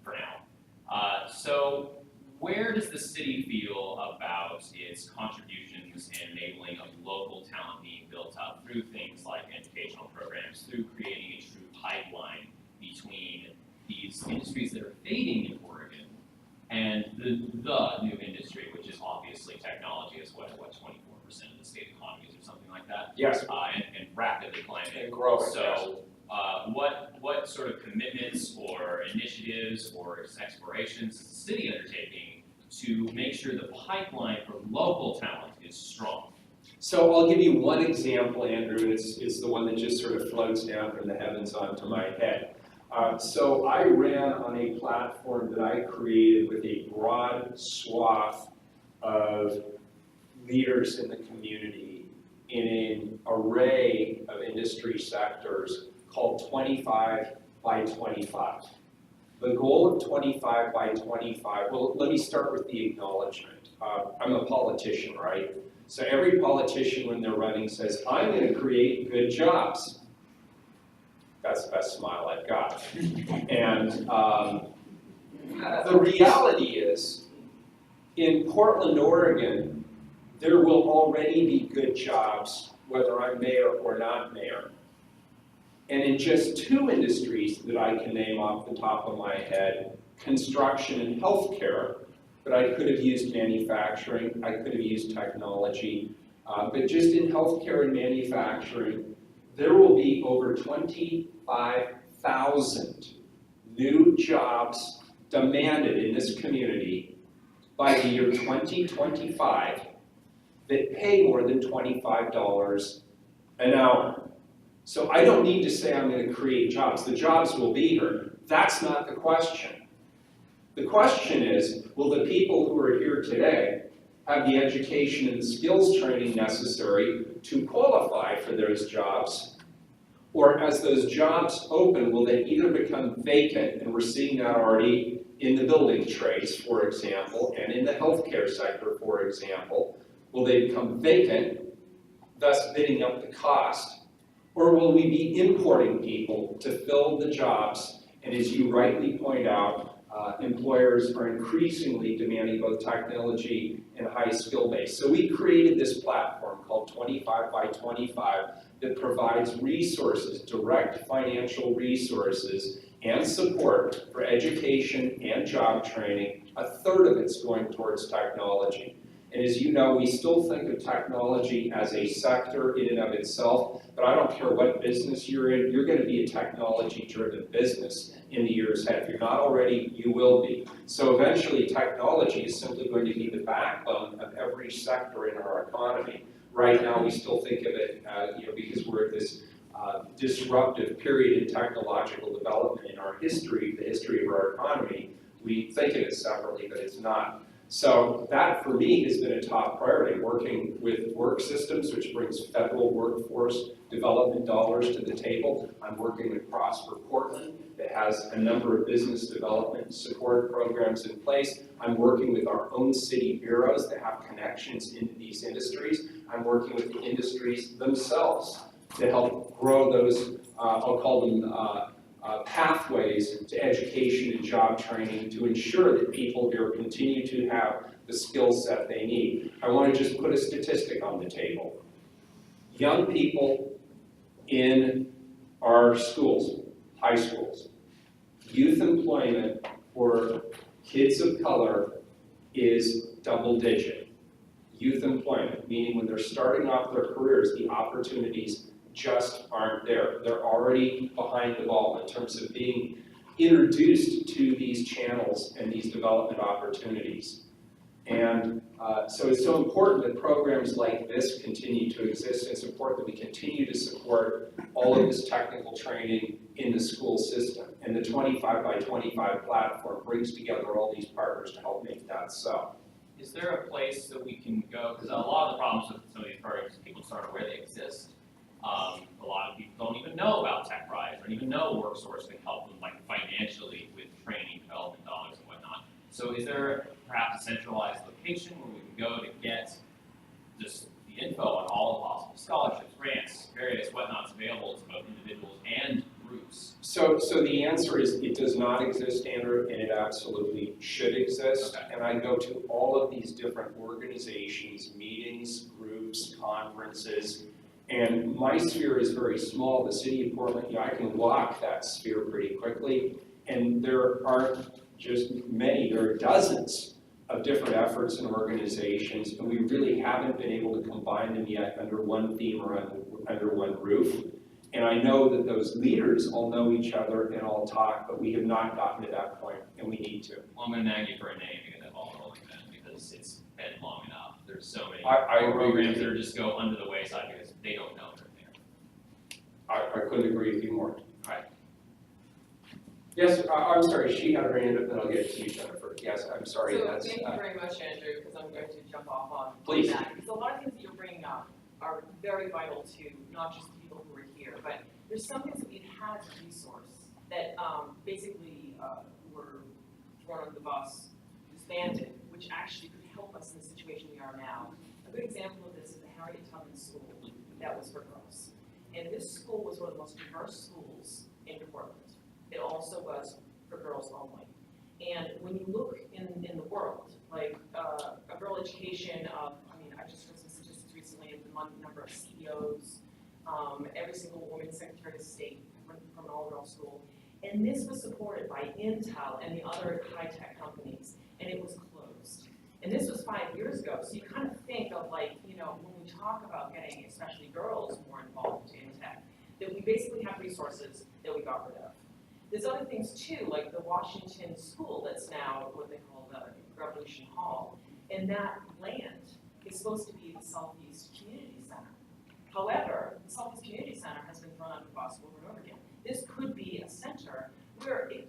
for now. So where does the city feel about its contributions and enabling of local talent being built up through things like educational programs, through creating a true pipeline between these industries that are fading in Oregon and the new industry, which is obviously technology, is what 24% of the state economy is or something like that. Yes, and rapidly climbing. and growing, yes. So, what sort of commitments or initiatives or explorations is the city undertaking to make sure the pipeline for local talent is strong? So I'll give you one example, Andrew, and it's the one that just sort of floats down from the heavens onto my head. So I ran on a platform that I created with a broad swath of leaders in the community in an array of industry sectors called 25 by 25. The goal of 25 by 25, well, let me start with the acknowledgement. I'm a politician, right? So every politician when they're running says, I'm going to create good jobs. That's the best smile I've got. And the reality is, in Portland, Oregon, there will already be good jobs, whether I'm mayor or not mayor. And in just two industries that I can name off the top of my head, construction and healthcare, but I could have used manufacturing, I could have used technology, but just in healthcare and manufacturing, there will be over 25,000 new jobs demanded in this community by the year 2025 that pay more than $25 an hour. So I don't need to say I'm going to create jobs. The jobs will be here. That's not the question. The question is, will the people who are here today have the education and the skills training necessary to qualify for those jobs? Or as those jobs open, will they either become vacant, and we're seeing that already in the building trades, for example, and in the healthcare sector, for example, will they become vacant, thus bidding up the cost? Or will we be importing people to fill the jobs? And as you rightly point out, employers are increasingly demanding both technology and high skill base. So we created this platform called 25 by 25 that provides resources, direct financial resources and support for education and job training. A third of it's going towards technology. And as you know, we still think of technology as a sector in and of itself, but I don't care what business you're in, you're going to be a technology-driven business in the years ahead. If you're not already, you will be. So eventually, technology is simply going to be the backbone of every sector in our economy. Right now, we still think of it, because we're at this disruptive period in technological development in our history, the history of our economy, we think of it separately, but it's not. So that, for me, has been a top priority, working with Work Systems, which brings federal workforce development dollars to the table. I'm working with Prosper Portland that has a number of business development support programs in place. I'm working with our own city bureaus that have connections into these industries. I'm working with the industries themselves to help grow those, I'll call them pathways to education and job training to ensure that people here continue to have the skill set they need. I want to just put a statistic on the table. Young people in our schools, high schools, youth employment for kids of color is double digit. Youth employment, meaning when they're starting off their careers, the opportunities just aren't there. They're already behind the ball in terms of being introduced to these channels and these development opportunities. And so it's so important that programs like this continue to exist. It's important that we continue to support all of this technical training in the school system. And the 25 by 25 platform brings together all these partners to help make that so. Is there a place that we can go? Because a lot of the problems with some of these programs, people just aren't aware they exist. A lot of people don't even know about TechRise, don't even know WorkSource can help them financially with training, development dollars and whatnot. So is there perhaps a centralized location where we can go to get just the info on all the possible scholarships, grants, various whatnots available to both individuals and groups? So the answer is it does not exist, Andrew, and it absolutely should exist. Okay. And I go to all of these different organizations, meetings, groups, conferences, and my sphere is very small. The city of Portland, I can walk that sphere pretty quickly, and there aren't just many, there are dozens of different efforts and organizations, and we really haven't been able to combine them yet under one theme or under one roof. And I know that those leaders all know each other and all talk, but we have not gotten to that point, and we need to. Well, I'm gonna nag you for a name because I've all rolling then, because it's been long enough. There's so many I agree with programs you. that just go under the wayside because they don't know they're there. I couldn't agree with you more. Yes, I'm sorry, she had her hand up, then I'll get to you, Jennifer. Yes, I'm sorry, that's. So thank you very much, Andrew, because I'm going to jump off on Please. that. Because a lot of things that you're bringing up are very vital to not just the people who are here, but there's some things that we've had as a resource that basically were thrown under the bus, disbanded, which actually could help us in the situation we are now. A good example of this is the Harriet Tubman School that was for girls. And this school was one of the most diverse schools in Portland. It also was for girls only. And when you look in the world, like a girl education of, I just heard some statistics recently of the number of CEOs, every single woman Secretary of State from an all-girl school. And this was supported by Intel and the other high-tech companies, and it was closed. And this was 5 years ago, so you kind of think of like, when we talk about getting especially girls more involved in tech, that we basically have resources that we got rid of. There's other things too, like the Washington School that's now what they call the Revolution Hall, and that land is supposed to be the Southeast Community Center. However, the Southeast Community Center has been thrown under the bus over and over again. This could be a center where if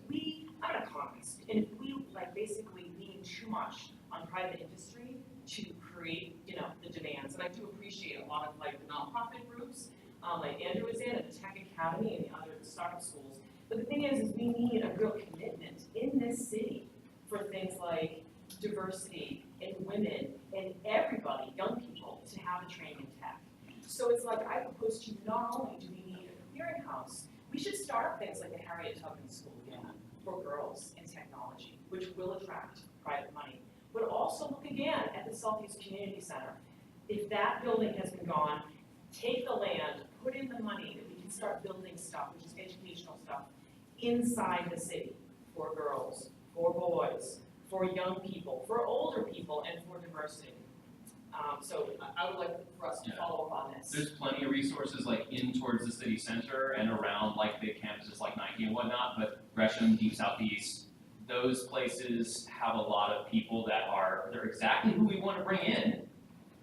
I'm an economist, and if we basically lean too much on private industry to create, the demands, and I do appreciate a lot of the nonprofit groups, like Andrew was in, at the Tech Academy and the other startup schools. But the thing is we need a real commitment in this city for things like diversity and women and everybody, young people, to have a training in tech. So it's like I propose to you, not only do we need a clearinghouse, we should start things like the Harriet Tubman School again for girls in technology, which will attract private money. But also look again at the Southeast Community Center. If that building has been gone, take the land, put in the money that we can start building stuff, which is educational stuff, inside the city for girls, for boys, for young people, for older people, and for diversity. So I would like for us to follow up on this. There's plenty of resources in towards the city center and around big campuses like Nike and whatnot, but Gresham, Deep Southeast, those places have a lot of people they're exactly who we want to bring in.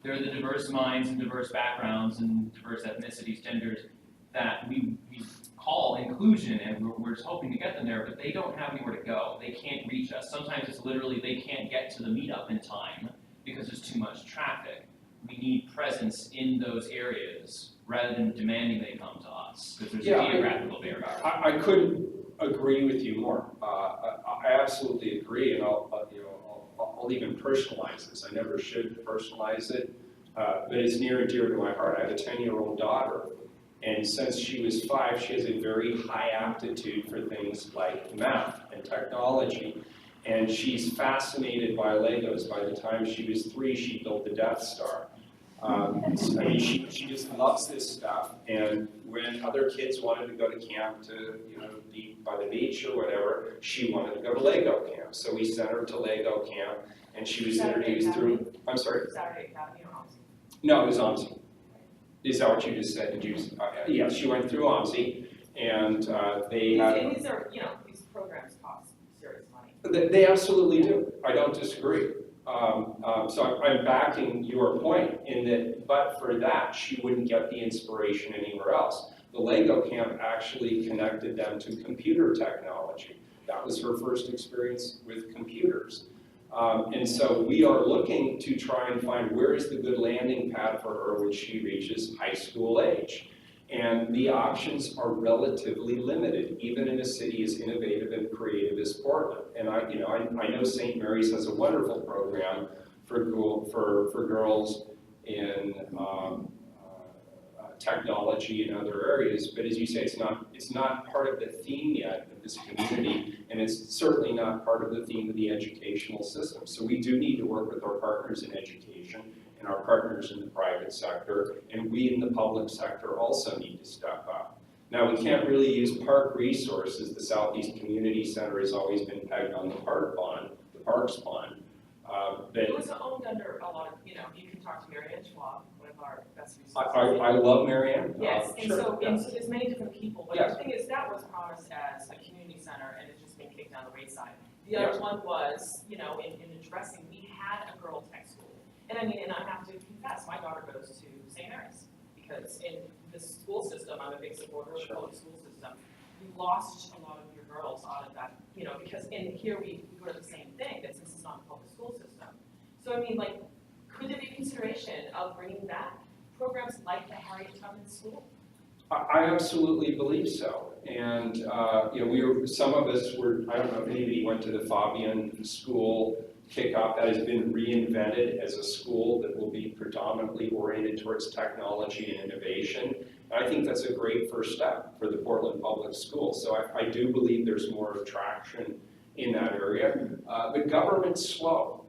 They're the diverse minds and diverse backgrounds and diverse ethnicities, genders that we call inclusion, and we're just hoping to get them there, but they don't have anywhere to go. They can't reach us. Sometimes it's literally they can't get to the meetup in time because there's too much traffic. We need presence in those areas rather than demanding they come to us, because there's a geographical barrier. I couldn't agree with you more. I absolutely agree, and I'll even personalize this. I never should personalize it, but it's near and dear to my heart. I have a 10-year-old daughter, and since she was 5, she has a very high aptitude for things like math and technology, and she's fascinated by Legos. By the time she was 3, she built the Death Star. She just loves this stuff, and when other kids wanted to go to camp to, be by the beach or whatever, she wanted to go to Lego camp. So we sent her to Lego camp, and she was introduced through, I'm sorry? Saturday Academy or OMSI? No, it was OMSI. Is that what you just said? Did you? Yes, she went through OMSI, and they had. And these are, these programs cost serious money. They absolutely do. I don't disagree. So I'm backing your point in that, but for that, she wouldn't get the inspiration anywhere else. The Lego camp actually connected them to computer technology. That was her first experience with computers. And so we are looking to try and find where is the good landing pad for her when she reaches high school age. And the options are relatively limited, even in a city as innovative and creative as Portland. And I know St. Mary's has a wonderful program for girls in technology and other areas, but as you say, it's not part of the theme yet of this community, and it's certainly not part of the theme of the educational system. So we do need to work with our partners in education and our partners in the private sector, and we in the public sector also need to step up. Now, we can't really use park resources. The Southeast Community Center has always been pegged on the parks bond. That It was owned under a lot of, you know, you can talk to Mary Ann Schwab, one of our best I resources. love Mary Ann. Yes, and Sure, so, yeah. and so there's many different people, but Yes. the thing is, that was promised as a community center and it's just been kicked down the wayside. The Yes. other one was, you know, in addressing, we had a girl tech school. And I mean, and I have to confess, my daughter goes to St. Mary's, because in the school system, I'm a big supporter of the public school system. We lost a lot of your girls out of that, you know, because in here we go to the same thing, that since it's not a public school system. So I mean, like, could there be consideration of bringing back programs like the Harriet Tubman School? I absolutely believe so. And, you know, some of us were, I don't know if anybody went to the Fabian School kickoff that has been reinvented as a school that will be predominantly oriented towards technology and innovation. And I think that's a great first step for the Portland Public Schools. So I do believe there's more traction in that area. The government's slow.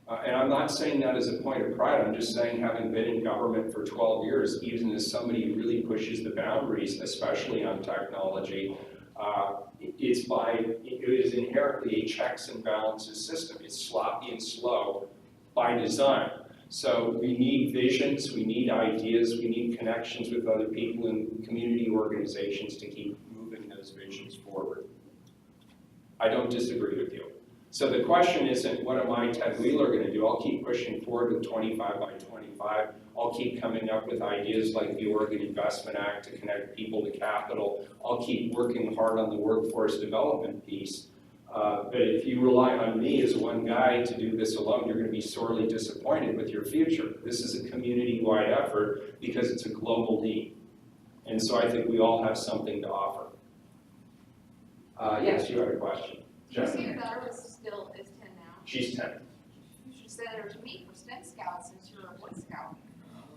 And I'm not saying that as a point of pride, I'm just saying having been in government for 12 years, even as somebody who really pushes the boundaries, especially on technology, it is inherently a checks and balances system. It's sloppy and slow by design. So we need visions, we need ideas, we need connections with other people and community organizations to keep moving those visions forward. I don't disagree with you. So the question isn't, what am I, Ted Wheeler, going to do? I'll keep pushing forward with 25 by 25. I'll keep coming up with ideas like the Oregon Investment Act to connect people to capital. I'll keep working hard on the workforce development piece. But if you rely on me as one guy to do this alone, you're going to be sorely disappointed with your future. This is a community-wide effort because it's a global need. And so I think we all have something to offer. Yes, you had a question. Did you say your daughter is 10 now? She's 10. You should send her to me for STEM Scouts since you're a Boy Scout.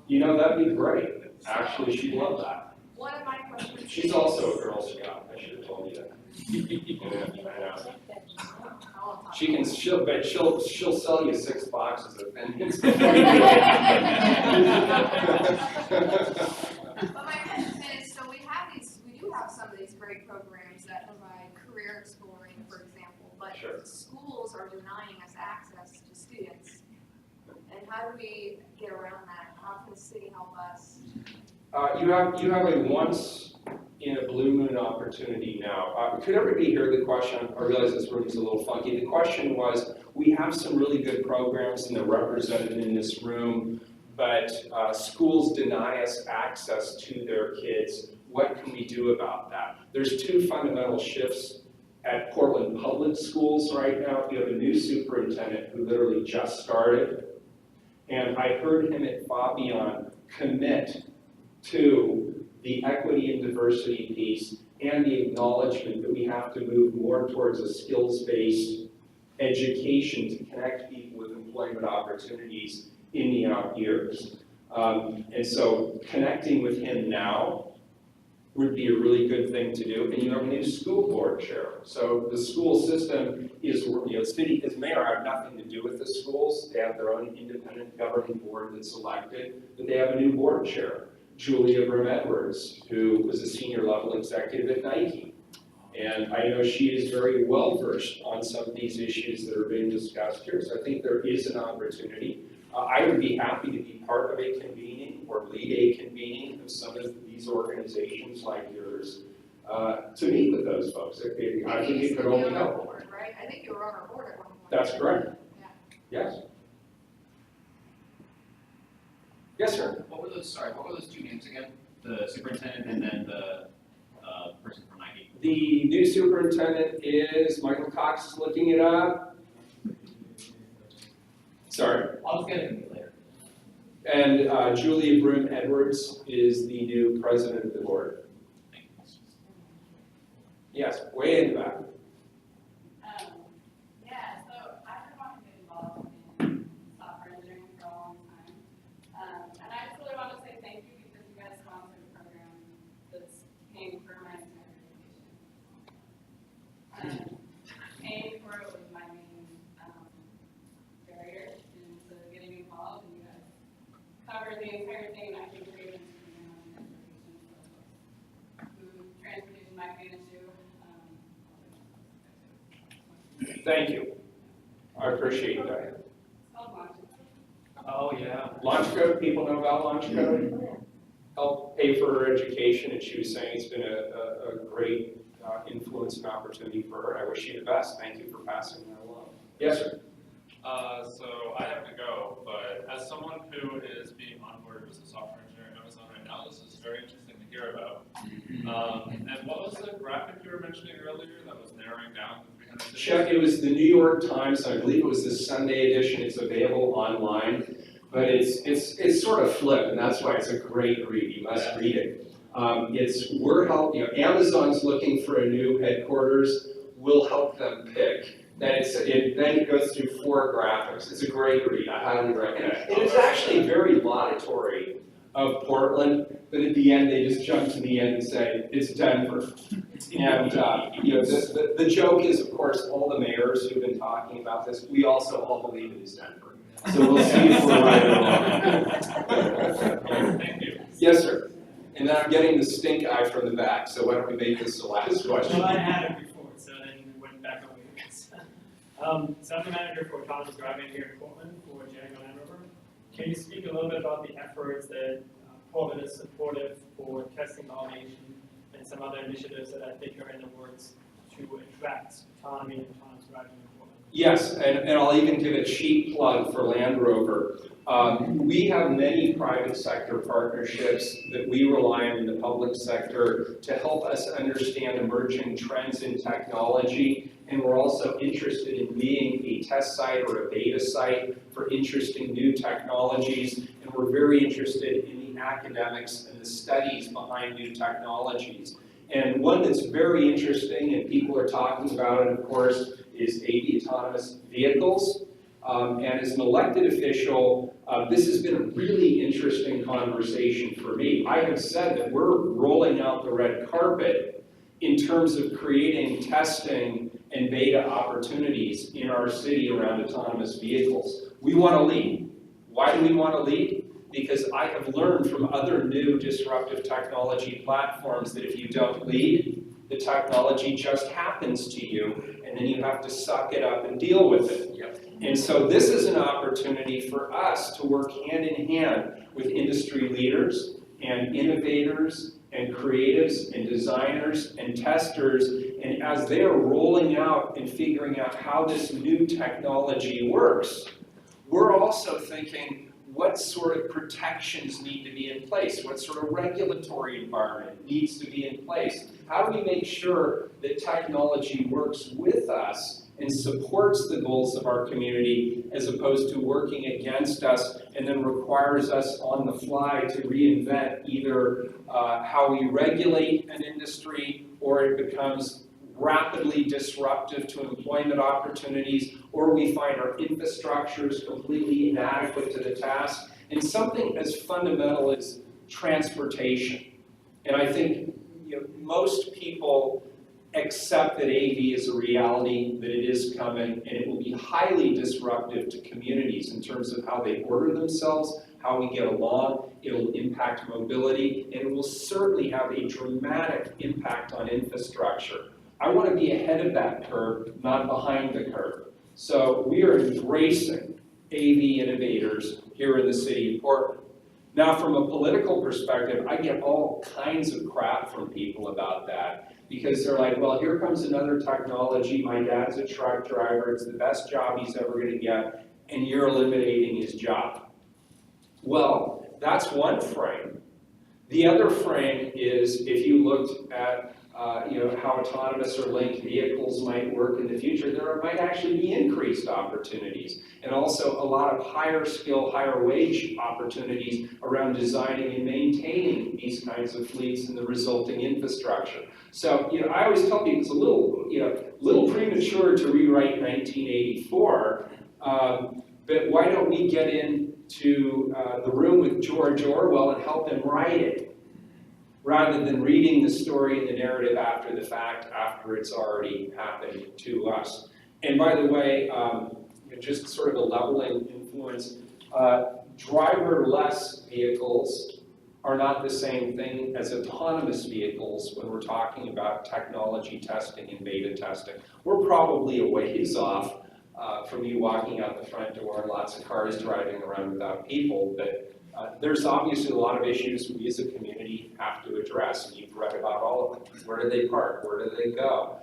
You know, that'd be great. Actually, she'd love that. One of my questions. She's also a Girl Scout. I should have told you that. I know. She'll sell you 6 boxes of things. But my question is, so we do have some of these great programs that provide career exploring, for example, but Sure. schools are denying us access to students. And how do we get around that? How can the city help us? You have a once in a blue moon opportunity now. Could everybody hear the question? I realize this room is a little funky. The question was, we have some really good programs and they're represented in this room, but schools deny us access to their kids. What can we do about that? There's 2 fundamental shifts at Portland Public Schools right now. You have a new superintendent who literally just started, and I heard him at Fabian commit to the equity and diversity piece and the acknowledgement that we have to move more towards a skills-based education to connect people with employment opportunities in the out years. And so connecting with him now would be a really good thing to do. And you have a new school board chair. So the school system is, you know, city, as mayor, I have nothing to do with the schools. They have their own independent governing board that's elected, but they have a new board chair, Julia Brim-Edwards, who was a senior level executive at Nike. And I know she is very well versed on some of these issues that are being discussed here. So I think there is an opportunity. I would be happy to be part of a convening or lead a convening of some of these organizations like yours to meet with those folks. I think it could only help. Board, right? I think you were on our board at one point. That's correct. Yeah. Yes. Yes, sir. What were those 2 names again? The superintendent and then the person from Nike? The new superintendent is, Michael Cox is looking it up. Sorry. I'll just get it from you later. And Julia Brim-Edwards is the new president of the board. Yes, way in the back. Yeah, so I've been wanting to get involved in software engineering for a long time. And I just really want to say thank you because you guys sponsored a program that's paying for my entire education. Paying for it was my main barrier into getting involved, and you guys covered the entire thing, and I think we're even on transportation, food, transportation might be an issue. Thank you. I appreciate that. Oh, yeah. Launch Code, people know about Launch Code? Oh, yeah. Helped pay for her education, and she was saying it's been a great influence and opportunity for her. I wish you the best. Thank you for passing that along. Yes, sir. So I have to go, but as someone who is being onboarded as a software engineer at Amazon right now, this is very interesting to hear about. And what was the graphic you were mentioning earlier that was narrowing down the 300 cities? Check, it was the New York Times, I believe it was the Sunday edition. It's available online, but it's sort of flip, and that's why it's a great read. You must read it. Amazon's looking for a new headquarters. We'll help them pick. Then it goes through 4 graphics. It's a great read. I highly recommend it. And it's actually very laudatory of Portland, but at the end they just jump to the end and say it's Denver. And the joke is, of course, all the mayors who've been talking about this, we also all believe it is Denver. So we'll see if we're right or wrong. Thank you. Yes, sir. And then I'm getting the stink eye from the back, so why don't we make this the last question? Well, I had it before, so then we went back over here. So I'm the manager for autonomous driving here in Portland for Django Land Rover. Can you speak a little bit about the efforts that Portland is supportive for testing automation and some other initiatives that I think are in the works to attract autonomy and autonomous driving in Portland? Yes, and I'll even give a cheap plug for Land Rover. We have many private sector partnerships that we rely on in the public sector to help us understand emerging trends in technology, and we're also interested in being a test site or a beta site for interesting new technologies, and we're very interested in the academics and the studies behind new technologies. And one that's very interesting, and people are talking about it, of course, is AV autonomous vehicles. And as an elected official, this has been a really interesting conversation for me. I have said that we're rolling out the red carpet in terms of creating testing and beta opportunities in our city around autonomous vehicles. We want to lead. Why do we want to lead? Because I have learned from other new disruptive technology platforms that if you don't lead, the technology just happens to you, and then you have to suck it up and deal with it. And so this is an opportunity for us to work hand in hand with industry leaders and innovators and creatives and designers and testers, and as they're rolling out and figuring out how this new technology works, we're also thinking, what sort of protections need to be in place? What sort of regulatory environment needs to be in place? How do we make sure that technology works with us and supports the goals of our community as opposed to working against us and then requires us on the fly to reinvent either how we regulate an industry, or it becomes rapidly disruptive to employment opportunities, or we find our infrastructure is completely inadequate to the task, and something as fundamental as transportation. And I think most people accept that AV is a reality, that it is coming, and it will be highly disruptive to communities in terms of how they order themselves, how we get along. It'll impact mobility, and it will certainly have a dramatic impact on infrastructure. I want to be ahead of that curve, not behind the curve. So we are embracing AV innovators here in the city of Portland. Now, from a political perspective, I get all kinds of crap from people about that, because they're like, well, here comes another technology, my dad's a truck driver, it's the best job he's ever going to get, and you're eliminating his job. Well, that's one frame. The other frame is, if you looked at how autonomous or linked vehicles might work in the future, there might actually be increased opportunities, and also a lot of higher skill, higher wage opportunities around designing and maintaining these kinds of fleets and the resulting infrastructure. So, I always tell people it's a little premature to rewrite 1984, but why don't we get into the room with George Orwell and help him write it, rather than reading the story and the narrative after the fact, after it's already happened to us. And by the way, just sort of a leveling influence, driverless vehicles are not the same thing as autonomous vehicles when we're talking about technology testing and beta testing. We're probably a ways off from you walking out the front door, lots of cars driving around without people, but there's obviously a lot of issues we as a community have to address, and you've read about all of them. Where do they park? Where do they go?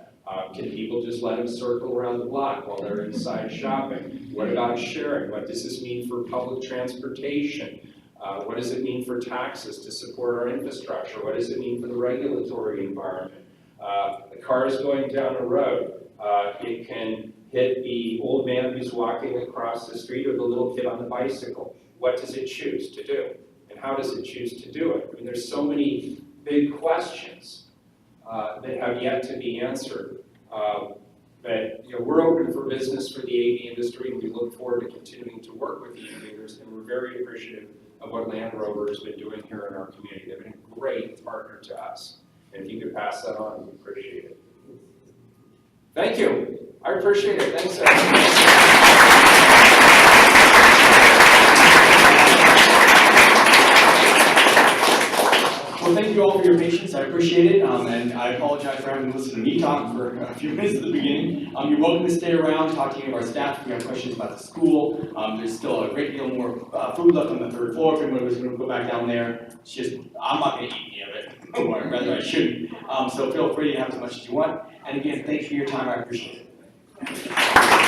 Can people just let them circle around the block while they're inside shopping? What about sharing? What does this mean for public transportation? What does it mean for taxes to support our infrastructure? What does it mean for the regulatory environment? The car is going down a road. It can hit the old man who's walking across the street or the little kid on the bicycle. What does it choose to do? And how does it choose to do it? I mean, there's so many big questions that have yet to be answered. But we're open for business for the AV industry, and we look forward to continuing to work with the innovators, and we're very appreciative of what Land Rover has been doing here in our community. They've been a great partner to us. And if you could pass that on, we appreciate it. Thank you. I appreciate it. Thanks, everyone. Well, thank you all for your patience, I appreciate it, and I apologize for having to listen to me talk for a few minutes at the beginning. You're welcome to stay around, talk to any of our staff if you have questions about the school. There's still a great deal more food left on the third floor if anyone was going to go back down there. It's just, I'm not going to eat any of it, or rather I shouldn't. So feel free to have as much as you want. And again, thanks for your time, I appreciate it.